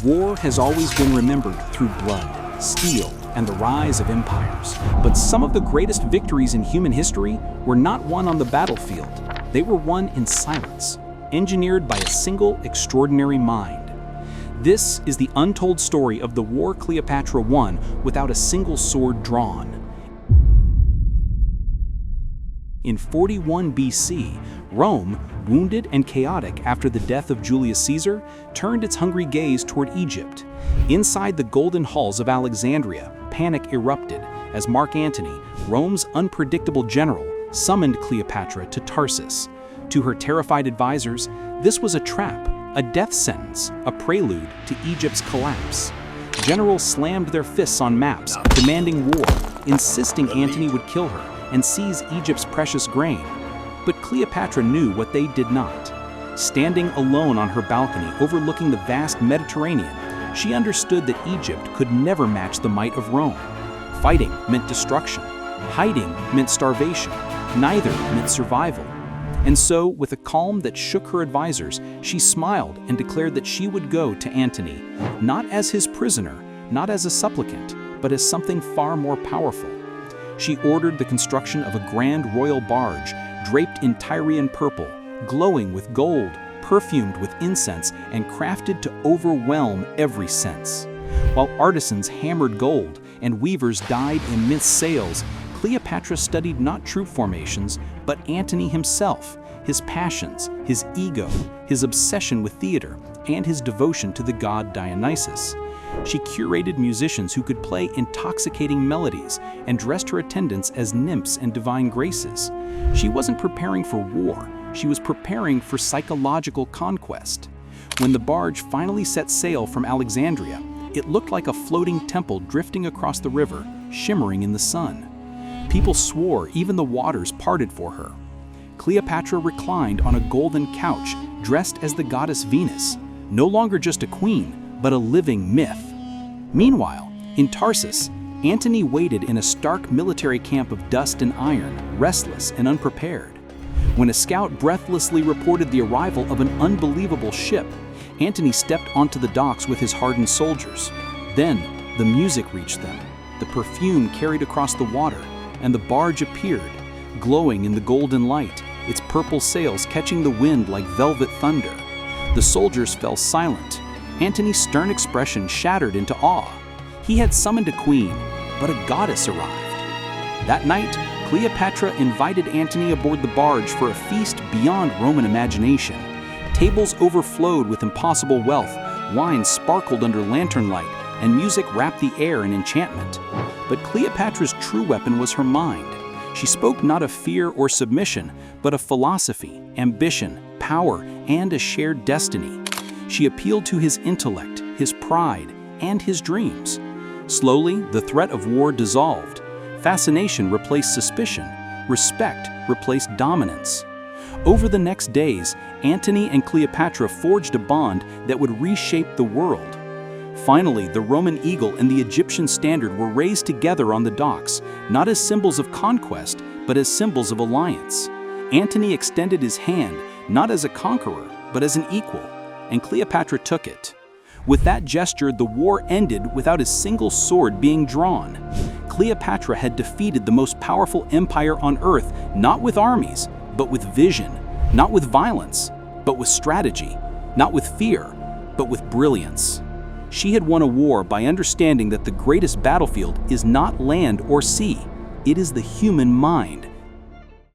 War has always been remembered through blood, steel, and the rise of empires. But some of the greatest victories in human history were not won on the battlefield. They were won in silence, engineered by a single extraordinary mind. This is the untold story of the war Cleopatra won without a single sword drawn. In 41 BC, Rome, wounded and chaotic after the death of Julius Caesar, turned its hungry gaze toward Egypt. Inside the golden halls of Alexandria, panic erupted as Mark Antony, Rome's unpredictable general, summoned Cleopatra to Tarsus. To her terrified advisors, this was a trap, a death sentence, a prelude to Egypt's collapse. Generals slammed their fists on maps, demanding war, insisting Antony would kill her and seize Egypt's precious grain. But Cleopatra knew what they did not. Standing alone on her balcony overlooking the vast Mediterranean, she understood that Egypt could never match the might of Rome. Fighting meant destruction. Hiding meant starvation. Neither meant survival. And so, with a calm that shook her advisors, she smiled and declared that she would go to Antony, not as his prisoner, not as a supplicant, but as something far more powerful. She ordered the construction of a grand royal barge, draped in Tyrian purple, glowing with gold, perfumed with incense, and crafted to overwhelm every sense. While artisans hammered gold and weavers dyed immense sails, Cleopatra studied not troop formations, but Antony himself, his passions, his ego, his obsession with theater, and his devotion to the god Dionysus. She curated musicians who could play intoxicating melodies and dressed her attendants as nymphs and divine graces. She wasn't preparing for war, she was preparing for psychological conquest. When the barge finally set sail from Alexandria, it looked like a floating temple drifting across the river, shimmering in the sun. People swore even the waters parted for her. Cleopatra reclined on a golden couch, dressed as the goddess Venus, no longer just a queen, but a living myth. Meanwhile, in Tarsus, Antony waited in a stark military camp of dust and iron, restless and unprepared. When a scout breathlessly reported the arrival of an unbelievable ship, Antony stepped onto the docks with his hardened soldiers. Then, the music reached them, the perfume carried across the water, and the barge appeared, glowing in the golden light, its purple sails catching the wind like velvet thunder. The soldiers fell silent. Antony's stern expression shattered into awe. He had summoned a queen, but a goddess arrived. That night, Cleopatra invited Antony aboard the barge for a feast beyond Roman imagination. Tables overflowed with impossible wealth, wine sparkled under lantern light, and music wrapped the air in enchantment. But Cleopatra's true weapon was her mind. She spoke not of fear or submission, but of philosophy, ambition, power, and a shared destiny. She appealed to his intellect, his pride, and his dreams. Slowly, the threat of war dissolved. Fascination replaced suspicion. Respect replaced dominance. Over the next days, Antony and Cleopatra forged a bond that would reshape the world. Finally, the Roman eagle and the Egyptian standard were raised together on the docks, not as symbols of conquest, but as symbols of alliance. Antony extended his hand, not as a conqueror, but as an equal, and Cleopatra took it. With that gesture, the war ended without a single sword being drawn. Cleopatra had defeated the most powerful empire on earth, not with armies, but with vision, not with violence, but with strategy, not with fear, but with brilliance. She had won a war by understanding that the greatest battlefield is not land or sea, it is the human mind.